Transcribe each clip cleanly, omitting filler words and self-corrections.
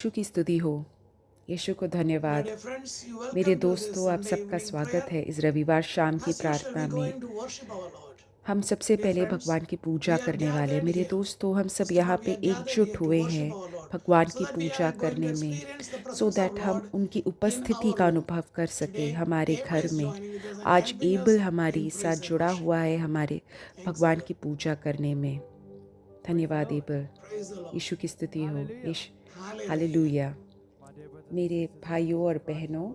यीशु की स्तुति हो। यीशु को धन्यवाद। dear friends, you मेरे welcome to this दोस्तों, आप Sunday सबका evening prayer. स्वागत है इस रविवार शाम की As usual, प्रार्थना we're में। going to worship our Lord. हम सबसे Dear पहले friends, भगवान की पूजा we are करने वाले। gathered मेरे here. दोस्तों, हम सब First of यहाँ all, we पे are gathered एकजुट here to हुए worship हैं our Lord, भगवान so की that we Puja are going to करने में, experience the so presence of that हम Lord उनकी in उपस्थिति our का home. अनुभव कर सके Today, हमारे Abel घर is में। joining with us and आज helping एबल us हमारे in साथ praise and जुड़ा worship. हुआ है हमारे Thanks, भगवान Abel. की पूजा करने में। धन्यवाद एबल। Praise the Lord. यीशु की स्तुति हो। Hallelujah. हालेलुया। मेरे भाइयों और बहनों,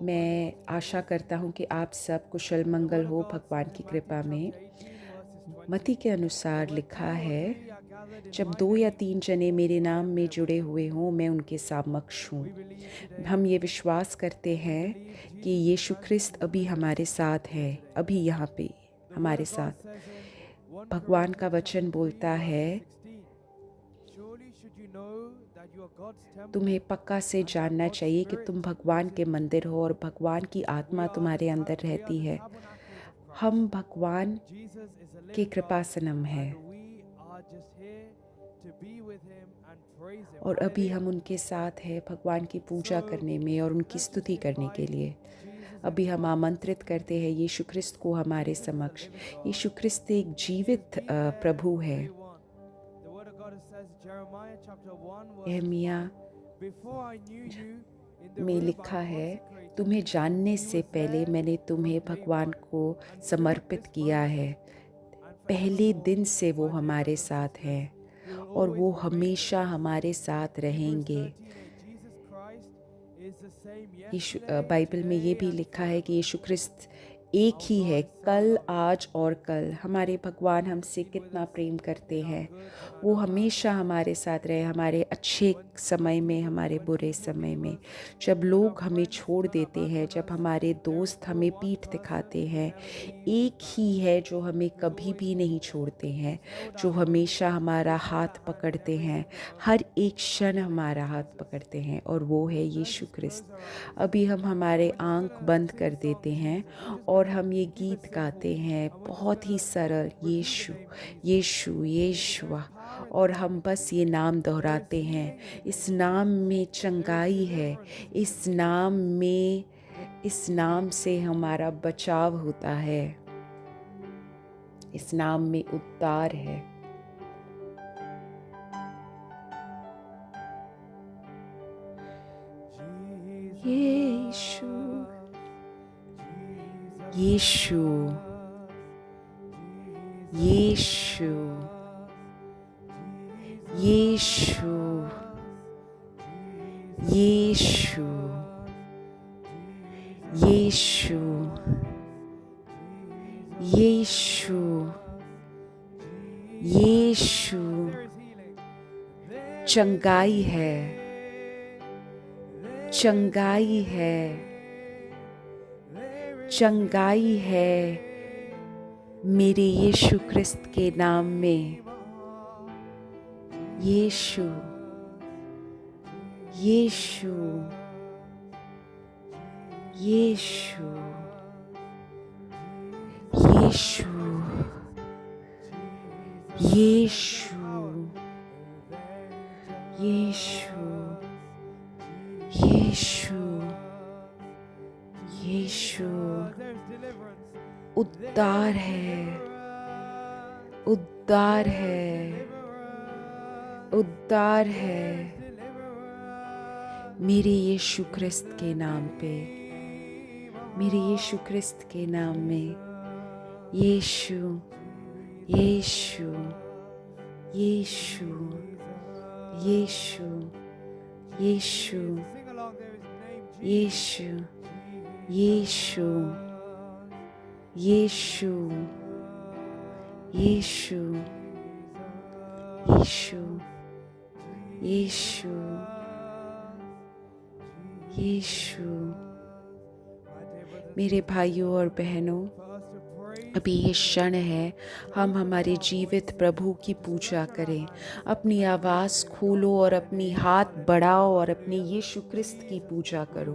मैं आशा करता हूँ कि आप सब कुशल मंगल हो भगवान की कृपा में। मत्ती के अनुसार लिखा है, जब 2 या 3 जने मेरे नाम में जुड़े हुए हों, मैं उनके समक्ष हूँ। हम ये विश्वास करते हैं कि यीशु ख्रिस्त अभी हमारे साथ है, अभी यहाँ पे हमारे साथ। भगवान का वचन बोलता है, तुम्हें पक्का से जानना चाहिए कि तुम भगवान के मंदिर हो और भगवान की आत्मा तुम्हारे अंदर रहती है। हम भगवान के कृपासनम है और अभी हम उनके साथ हैं भगवान की पूजा करने में और उनकी स्तुति करने के लिए। अभी हम आमंत्रित करते हैं यीशु ख्रिस्त को हमारे समक्ष। यीशु ख्रिस्त एक जीवित प्रभु है। यिर्मयाह में लिखा है, तुम्हें जानने से पहले मैंने तुम्हें भगवान को समर्पित किया है। पहले दिन से वो हमारे साथ हैं और वो हमेशा हमारे साथ रहेंगे। यीशु बाइबल में ये भी लिखा है कि यीशु ख्रिस्त एक ही है, कल, आज और कल। हमारे भगवान हमसे कितना प्रेम करते हैं। वो हमेशा हमारे साथ रहे, हमारे अच्छे समय में, हमारे बुरे समय में। जब लोग हमें छोड़ देते हैं, जब हमारे दोस्त हमें पीठ दिखाते हैं, एक ही है जो हमें कभी भी नहीं छोड़ते हैं, जो हमेशा हमारा हाथ पकड़ते हैं, हर एक क्षण हमारा हाथ पकड़ते हैं, और वो है यीशु ख्रिस्त। अभी हम हमारे आँख बंद कर देते हैं और हम ये गीत गाते हैं, बहुत ही सरल, यीशु यीशु यीशुआ, और हम बस ये नाम दोहराते हैं। इस नाम में चंगाई है, इस नाम में, इस नाम से हमारा बचाव होता है, इस नाम में उद्धार है। यीशु यीशु यीशु यीशु यीशु यीशु यीशु यीशु चंगाई है, चंगाई है, चंगाई है मेरे यीशु ख्रिस्त के नाम में। यीशु यीशु यीशु यीशु यीशु यीशु यीशु यीशु उद्धार है, उद्धार है, उद्धार है मेरे यीशु ख्रिस्त के नाम पे, मेरे यीशु ख्रिस्त के नाम में। यीशु यीशु यीशु यीशु यीशु यीशु यीशु यीशु यीशु यीशु यीशु यीशु। मेरे भाइयों और बहनों, अभी ये क्षण है, हम हमारे जीवित प्रभु की पूजा करें। अपनी आवाज़ खोलो और अपनी हाथ बढ़ाओ और अपने यीशु क्रिस्त की पूजा करो।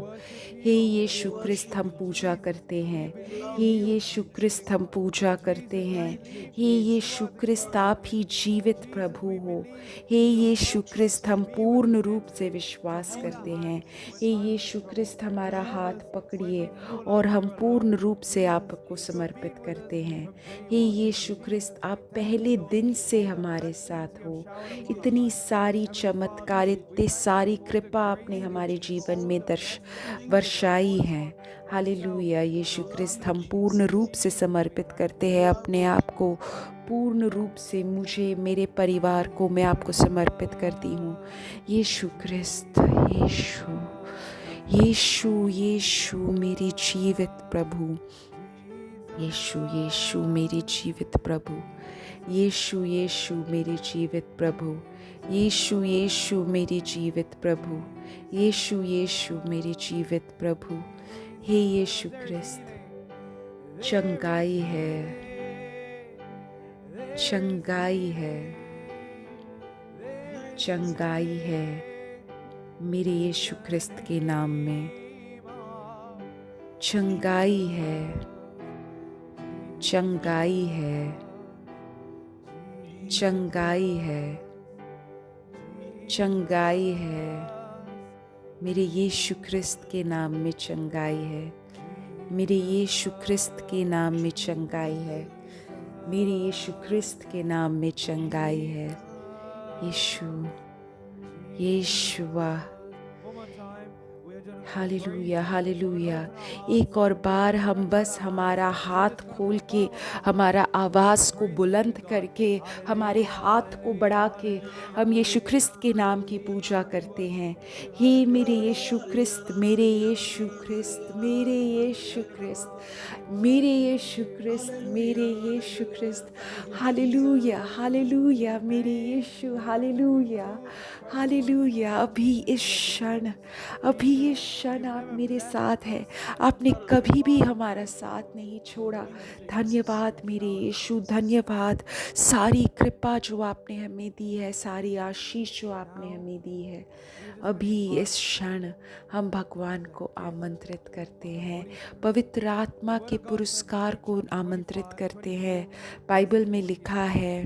हे यीशु क्रिस्त, हम पूजा करते हैं। हे यीशु क्रिस्त, हम पूजा करते हैं। हे यीशु क्रिस्त, आप ही जीवित प्रभु हो। हे यीशु क्रिस्त, हम पूर्ण रूप से विश्वास करते हैं। हे यीशु क्रिस्त, हमारा हाथ पकड़िए और हम पूर्ण रूप से आपको समर्पित करते हैं। हे यीशु क्रिस्त, आप पहले दिन से हमारे साथ हो। इतनी सारी चमत्कार, इतनी सारी कृपा आपने हमारे जीवन में वर्षाई है। हालेलुया। यीशु क्रिस्त, हम पूर्ण रूप से समर्पित करते हैं अपने आप को। पूर्ण रूप से मुझे, मेरे परिवार को मैं आपको समर्पित करती हूँ। यीशु क्रिस्त, यीशु यीशु यीशु मेरे जीवित प्रभु। यीशु यीशु मेरे जीवित प्रभु। यीशु यीशु मेरे जीवित प्रभु। यीशु यीशु मेरे जीवित प्रभु। यीशु यीशु मेरे जीवित प्रभु। हे यीशु क्रिस्त, चंगाई है, चंगाई है, चंगाई है मेरे यीशु क्रिस्त के नाम में। चंगाई है, चंगाई है, चंगाई है, चंगाई है मेरे यीशु क्रिस्त के नाम में। चंगाई है मेरे यीशु क्रिस्त के नाम में। चंगाई है मेरे यीशु क्रिस्त के नाम में। चंगाई है। यीशु, यीशुआ। Hallelujah, hallelujah. एक और बार हम बस हमारा हाथ खोल के, हमारा आवाज़ को बुलंद करके, हमारे हाथ को बढ़ा के हम यीशु क्रिस्त के नाम की पूजा करते हैं। हे मेरे यीशु क्रिस्त, मेरे यीशु क्रिस्त, मेरे यीशु क्रिस्त, मेरे यीशु क्रिस्त, मेरे यीशु क्रिस्त। हालेलुया, हालेलुया मेरे यीशु। Hallelujah, hallelujah. अभी इस क्षण, अभी इस क्षण आप मेरे साथ हैं। आपने कभी भी हमारा साथ नहीं छोड़ा। धन्यवाद मेरे यीशु, धन्यवाद। सारी कृपा जो आपने हमें दी है, सारी आशीष जो आपने हमें दी है, अभी इस क्षण हम भगवान को आमंत्रित करते हैं। पवित्र आत्मा के पुरस्कार को आमंत्रित करते हैं। बाइबल में लिखा है,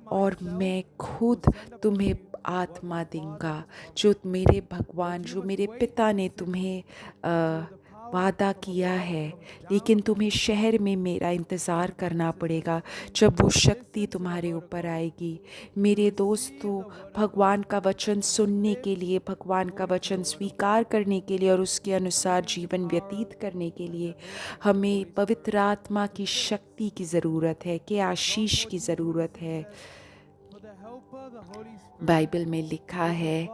और मैं खुद तुम्हें आत्मा दूंगा, जो मेरे भगवान, जो मेरे पिता ने तुम्हें वादा किया है। लेकिन तुम्हें शहर में मेरा इंतज़ार करना पड़ेगा जब वो शक्ति तुम्हारे ऊपर आएगी। मेरे दोस्तों, भगवान का वचन सुनने के लिए, भगवान का वचन स्वीकार करने के लिए और उसके अनुसार जीवन व्यतीत करने के लिए हमें पवित्र आत्मा की शक्ति की ज़रूरत है, कि आशीष की ज़रूरत है। बाइबल में लिखा है,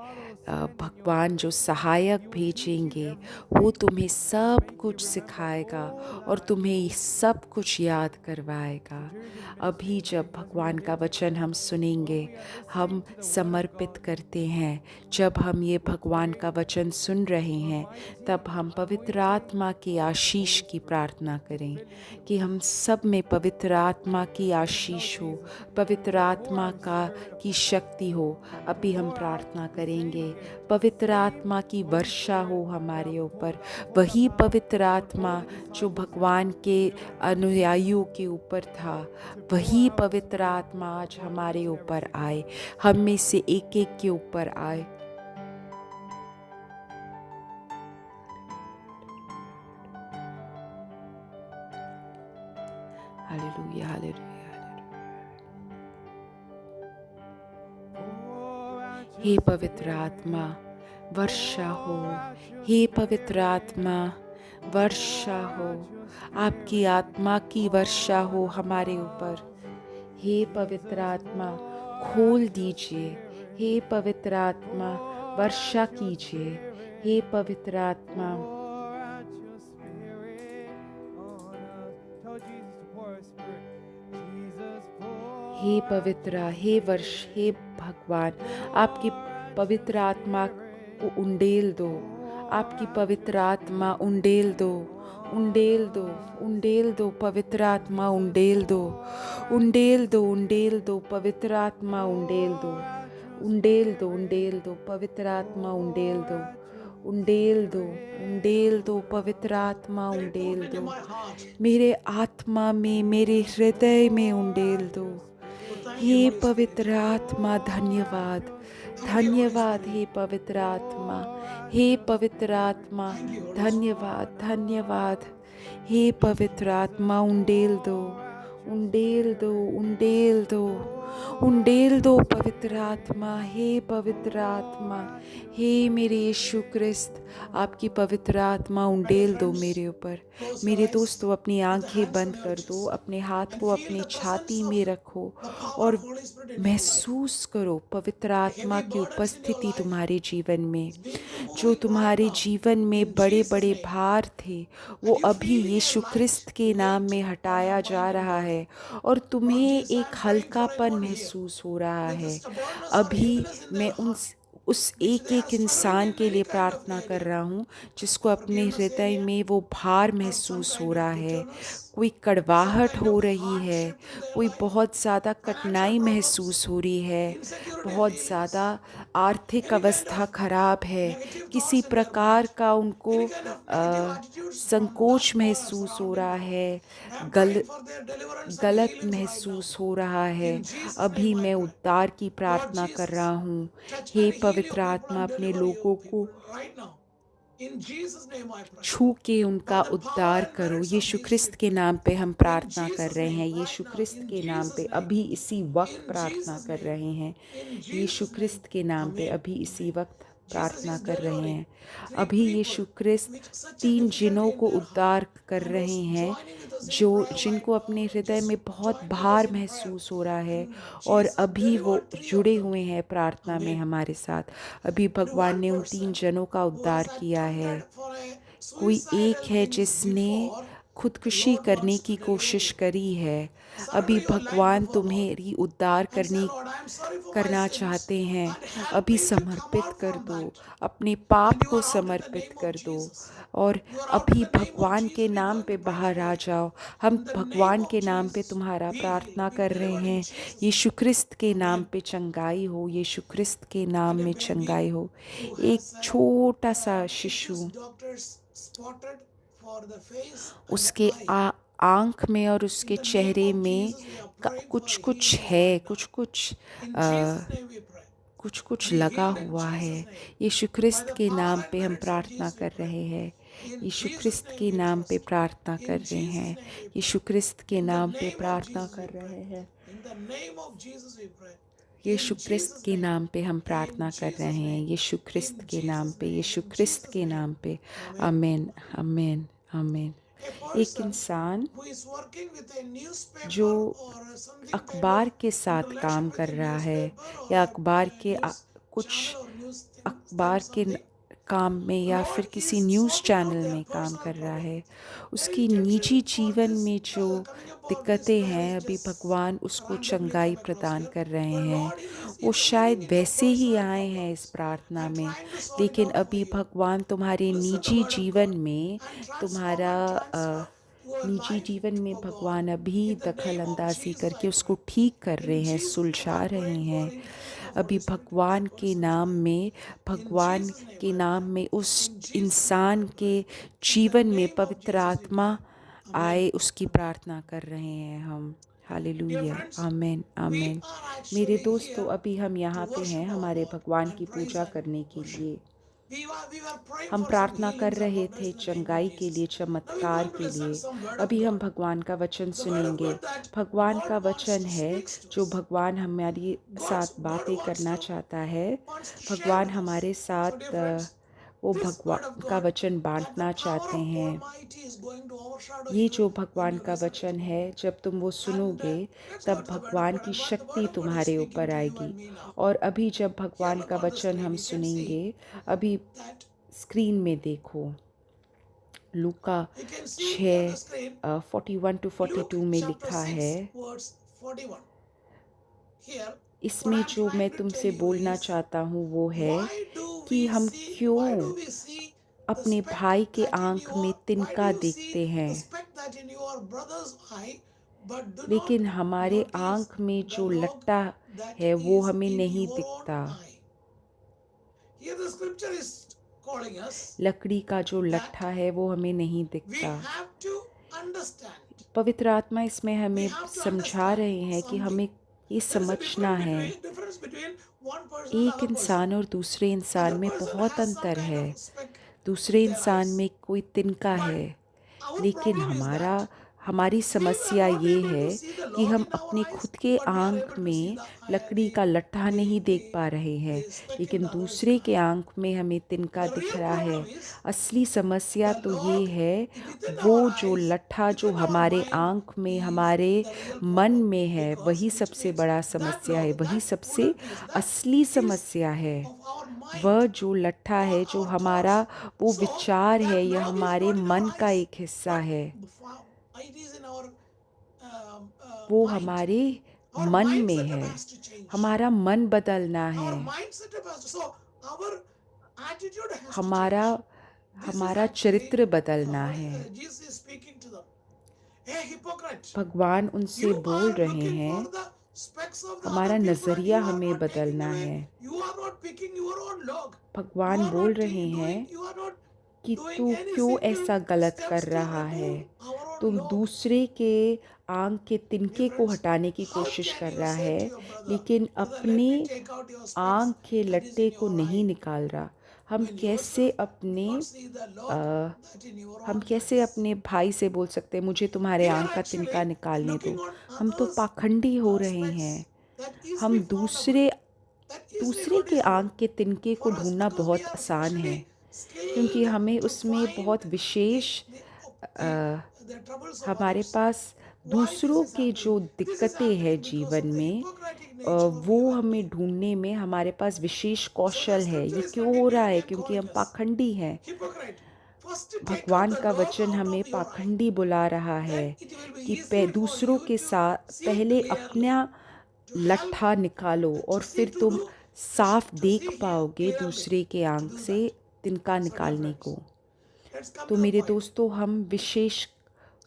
भगवान जो सहायक भेजेंगे वो तुम्हें सब कुछ सिखाएगा और तुम्हें सब कुछ याद करवाएगा। अभी जब भगवान का वचन हम सुनेंगे, हम समर्पित करते हैं। जब हम ये भगवान का वचन सुन रहे हैं, तब हम पवित्र आत्मा की आशीष की प्रार्थना करें, कि हम सब में पवित्र आत्मा की आशीष हो, पवित्र आत्मा की शक्ति हो। अभी हम प्रार्थना करेंगे, पवित्र आत्मा की वर्षा हो हमारे ऊपर। वही पवित्र आत्मा जो भगवान के अनुयायियों के ऊपर था, वही पवित्र आत्मा आज हमारे ऊपर आए, हम में से एक एक के ऊपर आए। Hallelujah, hallelujah. हे पवित्र आत्मा, वर्षा हो। हे पवित्र आत्मा, वर्षा हो। आपकी आत्मा की वर्षा हो हमारे ऊपर। हे पवित्र आत्मा, खोल दीजिए। हे पवित्र आत्मा, वर्षा कीजिए। हे पवित्र आत्मा, हे पवित्र, हे भगवान, आपकी पवित्र आत्मा को उंडेल दो, आपकी पवित्र आत्मा उंडेल दो, उंडेल दो, उंडेल दो, पवित्र आत्मा उंडेल दो, उंडेल दो, उंडेल दो, पवित्र आत्मा उंडेल दो, उंडेल दो, उंडेल दो, पवित्र आत्मा उंडेल दो, उंडेल दो, उंडेल दो, पवित्र आत्मा Let it उंडेल put into दो, my heart. मेरे आत्मा में, मेरे हृदय में उंडेल दो। So thank you, hey Holy Spirit. पवित्र आत्मा धन्यवाद, Thank you, Holy धन्यवाद Spirit. हे पवित्र आत्मा, हे पवित्र आत्मा Thank you, Holy धन्यवाद, धन्यवाद हे पवित्र आत्मा उंडेल दो, उंडेल दो, उंडेल दो, उंडेल दो पवित्र आत्मा, हे पवित्र आत्मा, हे मेरे यीशु ख्रिस्त, आपकी पवित्र आत्मा उंडेल दो मेरे ऊपर। Close your मेरे eyes. दोस्तों अपनी Put the आंखें hands बंद on your कर दो, chest अपने हाथ and को feel अपनी the presence छाती of में रखो the power और of Holy Spirit in your life. महसूस करो पवित्र आत्मा Heavy की burdens in your उपस्थिति life तुम्हारे जीवन में। is being जो removing right तुम्हारे now. जीवन में In बड़े Jesus' बड़े name. भार थे वो And you अभी feeling a यीशु light ख्रिस्त के नाम weight में on हटाया your जा mind and रहा body. है और Lord तुम्हें Jesus, एक I'm praying for हल्कापन anyone here महसूस हो रहा with the है। stubbornness or अभी heaviness in मैं their heart, उस which एक they are एक struggling इंसान in के any लिए kind of प्रार्थना कर area. रहा हूँ जिसको अपने Forgiveness हृदय area में वो भार or some महसूस हो kind रहा of है, bitterness, कोई some कड़वाहट kind हो of रही है, hardship in their कोई life, बहुत ज़्यादा financial कठिनाई problems, महसूस हो रही है, insecurity बहुत feelings, ज़्यादा आर्थिक any kind अवस्था of खराब है, negative किसी thoughts in their प्रकार mind, का उनको any kind of negative attitudes from संकोच dust or महसूस हो surrounding. रहा है, I am गल praying for their deliverance and गलत healings right now. महसूस हो रहा है। In Jesus' अभी name I मैं pray. उद्धार की Lord प्रार्थना कर Jesus, रहा हूँ। touch हे and heal पवित्र your people आत्मा and अपने deliver your लोगों को people right now. In Jesus' name I pray. छू के By उनका the power उद्धार and करो। merits of Yeshu Jesus we ख्रिस्त के pray. नाम पे हम In प्रार्थना कर Jesus' रहे name, हैं। right Yeshu now, Christ in के नाम पे Jesus' name, अभी इसी वक्त in प्रार्थना Jesus' कर name, रहे हैं। in Yeshu Jesus' name. ख्रिस्त के नाम पे Amen. अभी इसी Amen. वक्त Jesus प्रार्थना is कर रहे delivering हैं। three अभी people Yeshu Christ with such a 3 difficulty जिनों in को their heart उद्धार कर and रहे was हैं, joining with us in जो prayer right जिनको now. अपने हृदय में Just बहुत join with us भार in prayer. महसूस हो रहा है And और Jesus अभी वो delivered three of जुड़े them. हुए हैं प्रार्थना में Amen. हमारे साथ। अभी And भगवान one ने उन 3 person जनों का who has उद्धार किया है। attempted for a कोई एक suicidal है things जिसने before, the खुदकुशी Lord करने wants की to deliver कोशिश you. करी है। Surrender अभी your life भगवान before Lord तुम्हें उद्धार and say, करने Lord, I am sorry for my करना sins चाहते हैं। and help अभी me to come समर्पित out कर from दो, that. अपने And पाप you को are out in the समर्पित name of कर दो Jesus. और You are out in अभी the name of भगवान के Jesus. We're नाम going पे to pray बाहर for आ you. जाओ। हम In the name भगवान of के नाम पे Jesus, तुम्हारा be प्रार्थना healed, be कर रहे delivered in हैं। Jesus' यीशु name. ख्रिस्त के नाम Amen. पे चंगाई हो, यीशु ख्रिस्त के नाम And a में baby चंगाई हो। who एक has छोटा सा शिशु, issues doctors spotted for the face and the उसके eye. आँख में और In उसके the name चेहरे of में Jesus, we are praying for कुछ a कुछ healing है, right now. कुछ कुछ In Jesus' name we pray. कुछ कुछ Be लगा healed in हुआ है। Jesus' name. Yeshu By Christ the के power नाम and पे हम merits of प्रार्थना Jesus we कर pray. रहे हैं। In Yeshu Jesus' Christ name के we नाम पे trust. प्रार्थना कर In रहे Jesus' हैं। name we pray. यीशु ख्रिस्त के In the नाम पे name of प्रार्थना Jesus we कर pray. रहे हैं। In the name of Jesus we pray. Yeshu In Christ Jesus' के name. नाम पे हम In प्रार्थना कर रहे Jesus' हैं। name. यीशु ख्रिस्त In के नाम Jesus' पे, name. Yeshu In Christ Jesus' के name. नाम पे। Amen. आमीन, आमीन, आमीन। A एक person इंसान who is working with a जो newspaper or something kind of अखबार के in साथ relation काम with कर a रहा है newspaper or या a अखबार के news कुछ channel or news thing अखबार के something, काम में या Lord फिर किसी is news sorting out channel their में काम personal कर रहा problem. है, There उसकी is निजी tension for जीवन this में जो coming about this दिक्कतें हैं, marriage अभी just भगवान उसको randomly चंगाई come across प्रदान here. कर रहे But हैं। Lord is वो intervening शायद in your वैसे ही personal आए हैं इस problems प्रार्थना and में, trying to sort it लेकिन out for अभी you. भगवान तुम्हारे Listen the निजी word of God जीवन में, and transform तुम्हारा and transfer your निजी life जीवन में for God. भगवान अभी In the दखल name of अंदाजी Jesus, करके I उसको pray. ठीक कर रहे In हैं, Jesus' name, सुलझा I'm रहे praying for हैं। infilling of अभी Holy Spirit. भगवान Holy के Spirit, नाम fill. में, In भगवान Jesus' name, के I नाम pray. में उस In Jesus' name, इंसान I के pray. In the जीवन में name of पवित्र Jesus, we आत्मा pray. Amen. आए, उसकी प्रार्थना कर रहे हैं हम। Dear हालेलुया, friends, आमीन, we आमीन। are मेरे actually दोस्तों, here अभी हम to यहाँ पे हैं worship our हमारे God भगवान and की praise पूजा and करने के worship. लिए। We were praying हम for some प्रार्थना कर healings and रहे wonders थे in the name of चंगाई के Jesus. लिए, Now we're चमत्कार going to के listen लिए। some word of अभी हम God. भगवान का वचन The word of सुनेंगे। God that भगवान का God wants वचन to है speak to जो us. भगवान हमारे God's साथ word बातें wants करना to चाहता है। share भगवान with us. हमारे So dear साथ friends, वो this word of भगवान का God वचन that the बांटना power चाहते of हैं। Almighty is going to overshadow ये you जो when भगवान you का listen it. वचन है, जब तुम वो And सुनोगे let's go तब to the word of भगवान God की and what the word शक्ति of God is तुम्हारे speaking ऊपर to you आएगी। and me now. और अभी जब Here भगवान का look on the वचन screen, हम you can see सुनेंगे, अभी that स्क्रीन में देखो, लूका you can see on the 6 screen 41 to Luke 42 में chapter लिखा 6 है। verse 41. Here what इसमें I'm जो मैं trying to tell तुमसे you बोलना is चाहता हूँ वो है why do कि we हम see क्यों अपने speck भाई के that in आँख में your, why do तिनका you see देखते the हैं, speck that in your brother's eye, but do not लेकिन हमारे notice आँख में the जो log लट्टा that है वो is हमें in नहीं your own दिखता। eye? Here the scripture is calling us लकड़ी का जो that लट्ठा है वो हमें नहीं we दिखता। have to understand. पवित्र आत्मा इसमें We हमें have to समझा understand रहे हैं कि something. हमें ये There is a समझना है, difference between one person and एक other person. इंसान और दूसरे इंसान Other में person बहुत has some अंतर kind है। of speck दूसरे in their इंसान eyes. में कोई तिनका But है, our लेकिन problem is that हमारी we are समस्या not ये able है to see the कि log हम in our अपने eyes, खुद के but we are आँख able to see में the लकड़ी का लट्ठा नहीं देख पा रहे हैं, speck in लेकिन the other's दूसरे के eye. आँख में हमें तिनका The दिख real रहा है। problem is असली समस्या the तो ये log है, within वो our जो eyes, लट्ठा जो within our हमारे mind आँख में, is हमारे the real मन problem, में है, because वही which सबसे means बड़ा that समस्या है, log, वही that सबसे wooden piece, that असली is समस्या है। of our वह mind जो लट्ठा or है, जो our हमारा thoughts. वो So विचार है, that यह log is हमारे not in मन our का eyes, एक हिस्सा but है, it is in our वो mind. हमारे Our मन mind में setup है। has to change. हमारा मन बदलना Our है, mind setup has to. So our attitude has to हमारा change. This is हमारा actually चरित्र बदलना है। Jesus is speaking to them. Hey, hypocrite! भगवान उनसे You बोल are रहे looking for हैं, the specks of the other हमारा people and नज़रिया you are हमें not taking बदलना away. है। You are not picking your own log. You भगवान are बोल not रहे हैं doing. You are not कि doing तू any क्यों single ऐसा गलत कर steps to रहा है? remove our own तुम log. दूसरे के आँख के Dear तिनके को friends, हटाने की how कोशिश can कर you रहा say to है, your brother, लेकिन brother, let अपने me take out your specks आँख के that is लट्टे in को your नहीं eye, निकाल रहा। हम when कैसे yourself do अपने not see the a, log that in your हम own कैसे eyes? अपने भाई से बोल सकते हैं मुझे तुम्हारे We are आँख का तिनका actually निकालने looking दो? on हम तो others' पाखंडी हो रहे हैं। specs that हम easily foundable, दूसरे that easily दूसरे के noticeable आँख के तिनके को for us ढूँढना because we बहुत are आसान है, specially क्योंकि skilled हमें to उसमें find बहुत विशेष the the a, the troubles of हमारे others. पास Why this दूसरों is के happening? जो This is दिक्कतें हैं happening because जीवन of the में, hypocritic nature of वो you and हमें me. ढूँढने में हमारे पास विशेष So the कौशल है। scripture ये is क्यों हो रहा है? again क्योंकि calling हम us पाखंडी हैं। hypocrite. First take out भगवान the का log वचन out हमें of your eye. पाखंडी बुला रहा है Then it will be कि easy for दूसरों you के to साथ see पहले clearly, अपना to help, लट्ठा निकालो और to see, फिर to तुम do, साफ to देख see here पाओगे clearly, दूसरे के to आँख do से that. तिनका So dear निकालने friends, को। let's come तो to the मेरे point. दोस्तों, हम विशेष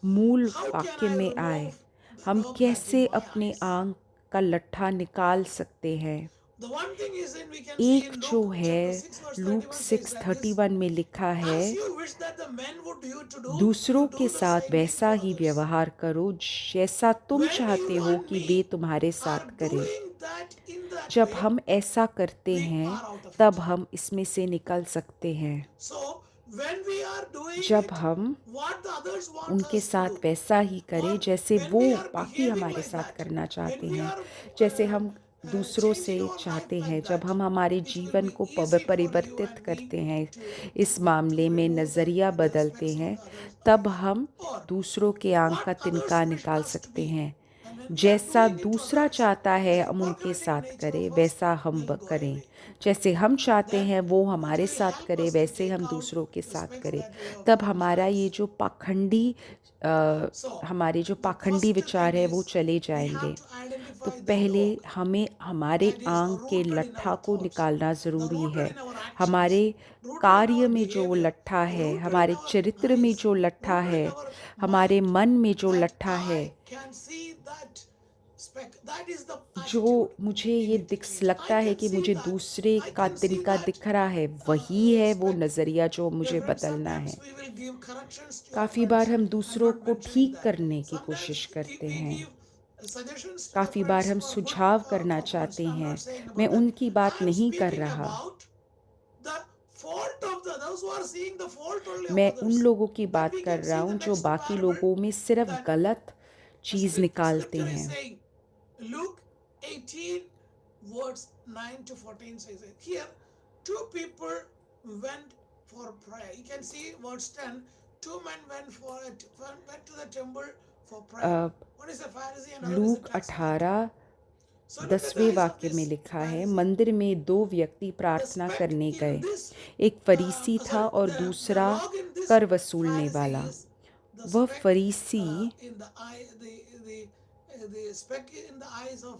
मूल How can वाक्य I में आए। remove the हम log that in कैसे my अपने eyes? आँख का लट्ठा निकाल सकते हैं? The one thing is in we can see एक in जो Luke chapter है, 6 verse look 31 says like this, 6:31 में लिखा है, as you wish that the men would you to do, दूसरों you के do the साथ same thing वैसा for ही others. व्यवहार करो जैसा तुम When चाहते you हो and कि वे me तुम्हारे are साथ करें। doing that in that जब way, हम ऐसा करते we हैं, are out of तब it. हम इसमें से निकल सकते हैं। So when we are doing जब it, हम what the others want उनके us to साथ do, वैसा ही करें or जैसे when वो we are बाकी behaving हमारे like साथ that, करना चाहते when we हैं, are जैसे हम दूसरों से changing our life चाहते हैं, like जब that, हम हमारे it will जीवन be को easy for you परिवर्तित and me करते हैं, इस to मामले में remove नज़रिया the बदलते specs of हैं, the others' तब eyes. हम Or दूसरों के आँख का what others तिनका wish निकाल us to सकते be. हैं। And when we are जैसा doing it to दूसरा others, चाहता the है हम उनके hypocritic साथ nature करें, of us वैसा हम will go करें। away. जैसे हम चाहते Then हैं वो it हमारे will साथ help करे, us to वैसे take हम out दूसरों के the साथ specs करें। that we have तब put in our हमारा ये eyes. जो पाखंडी So हमारे जो the पाखंडी first thing विचार है वो is चले we जाएंगे। have to तो identify the पहले log हमें हमारे that is आँख के rooted in our लट्ठा को thoughts, निकालना the ज़रूरी rooted है। in our actions, हमारे rooted in कार्य our में जो behavior, लट्ठा है, rooted in हमारे our चरित्र में eyes, जो लट्ठा rooted है, in our हमारे mind, मन में जो that लट्ठा है, I can see that speck. That is the जो attitude मुझे we ये need to change. लगता I है can कि see मुझे that. दूसरे I का can see तिनका that दिख रहा है, वही है वो speck. नज़रिया जो Dear मुझे friends, बदलना है। sometimes we will give corrections to our काफ़ी बार friends. हम I'm दूसरों not को mentioning ठीक that. करने की Sometimes कोशिश करते we हैं। give suggestions to the काफ़ी बार friends हम for good सुझाव करना performance. चाहते I'm हैं। not saying मैं about that. उनकी बात I am नहीं कर speaking रहा। about the fault of the those who are seeing the fault only of मैं उन others. लोगों की Then बात we कर can रहा see the हूँ जो next बाकी parable लोगों में सिर्फ that गलत the चीज़ निकालते scripture is हैं। saying. Luke 18 verse 9 to 14 says it. Here, two people went for prayer. You can see verse 10. Two men went to the temple for prayer. One is a Pharisee and other is a look tax collector. 18 So look at the 10वें eyes of वाक्य में this लिखा है, Pharisee. मंदिर में दो व्यक्ति The प्रार्थना speck करने in गए, this, एक फरीसी था sorry, और the दूसरा log in this कर वसूलने Pharisee वाला। is the वह speck फरीसी in the eye, the speck in the eyes of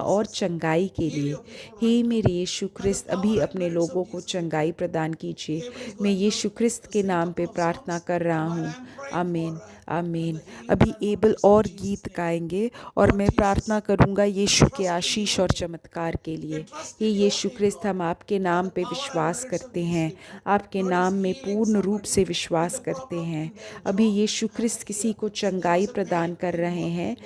और चंगाई के Heal लिए। your people hey right now. मेरे यीशु By the क्रिस्त, power अभी and अपने presence of लोगों को Jesus Christ. चंगाई प्रदान कीजिए। David is मैं going through यीशु क्रिस्त the के same नाम पे couple of प्रार्थना songs. कर रहा And while हूँ। I am praying for आमीन। आमीन। अभी एबल और गीत गाएंगे और मैं प्रार्थना करूंगा यीशु के आशीष और चमत्कार के लिए। हे यीशु क्रिस्त, हम आपके नाम पे विश्वास करते हैं, आपके नाम में पूर्ण रूप से विश्वास करते हैं। अभी यीशु क्रिस्त किसी को चंगाई प्रदान कर रहे हैं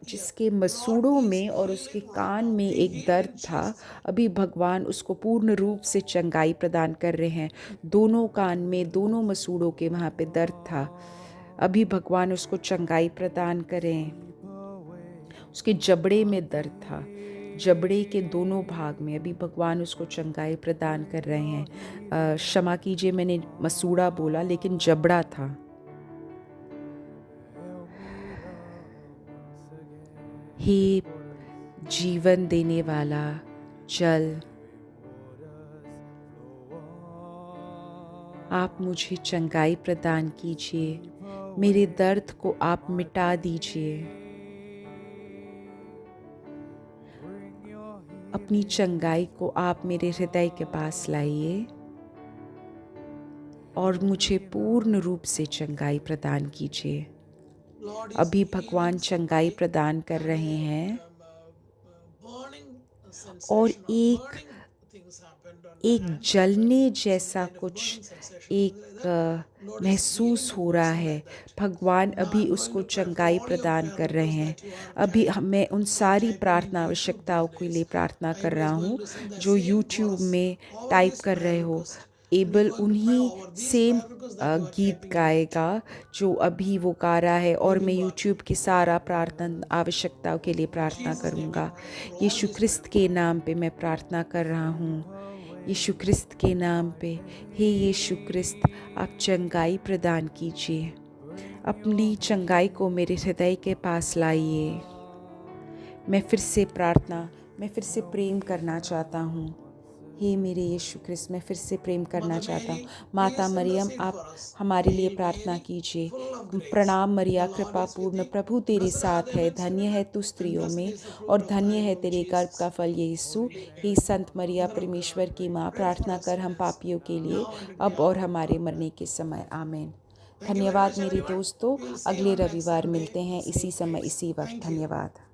जिसके मसूड़ों में और उसके कान में एक दर्द था। अभी भगवान उसको पूर्ण रूप से चंगाई प्रदान कर रहे हैं। दोनों कान में, दोनों मसूड़ों के वहाँ पे दर्द था। अभी भगवान उसको चंगाई प्रदान करें। उसके जबड़े में दर्द था, जबड़े के दोनों भाग में अभी भगवान उसको चंगाई प्रदान कर रहे हैं। क्षमा कीजिए, मैंने मसूड़ा बोला लेकिन जबड़ा था। हे जीवन देने वाला जल, आप मुझे चंगाई प्रदान कीजिए, मेरे दर्द को आप मिटा दीजिए। अपनी चंगाई को आप मेरे हृदय के पास लाइए और मुझे पूर्ण रूप से चंगाई प्रदान कीजिए। Lord is अभी healing भगवान चंगाई somebody, प्रदान कर रहे हैं burning और sensation or burning things happened on the एक hands. जलने Some जैसा kind of कुछ burning sensation. एक Lord is महसूस healing the हो रहा person है। like that. भगवान Now अभी I'm going उसको to pray for चंगाई all your प्रदान prayer कर रहे requests हैं। that you are अभी carrying. मैं उन You are सारी typing प्रार्थना in YouTube आवश्यकताओं these के days. लिए प्रार्थना कर Bible रहा is हूँ going to sing the जो same YouTube chorus में over टाइप these कर prayer रहे हो। requests. And you're able going to pray उन्हीं over these same prayer requests that you are गीत typing in गाएगा YouTube. जो अभी वो गा रहा है, और मैं Remember, YouTube की सारा प्रार्थना आवश्यकताओं के लिए in प्रार्थना Jesus' name we करूँगा। pray for all Yeshu these क्रिस्त prayer के requests. नाम पे मैं प्रार्थना कर रहा हूँ। यीशु क्रिस्त के नाम पे। हे यीशु क्रिस्त, आप चंगाई प्रदान कीजिए, अपनी चंगाई को मेरे हृदय के पास लाइए। मैं फिर से प्रेम करना चाहता हूँ। हे मेरे यीशु क्रिस्त, मैं फिर से प्रेम करना Mother चाहता हूँ। Mary, माता please मरियम, intercede आप for us. हमारे लिए Hail प्रार्थना Mary, कीजिए। full of grace. प्रणाम The मरिया, Lord कृपा is with पूर्ण, thee. प्रभु तेरे Blessed art साथ thou है। amongst धन्य है women, तू and स्त्रियों blessed में, is the fruit और of धन्य thy है womb, तेरे गर्भ Jesus. का फल यीशु। हे Amen. Sant Maria, Mother of परमेश्वर God, की माँ, pray for प्रार्थना us कर हम sinners, पापियों के लिए, now and at अब the और hour of हमारे our मरने death. के समय। आमीन। Thank you very धन्यवाद much, मेरे everyone. दोस्तों, We will see you अगले on next रविवार Sunday, मिलते हैं इसी same समय place. इसी वक्त। Thank you. धन्यवाद।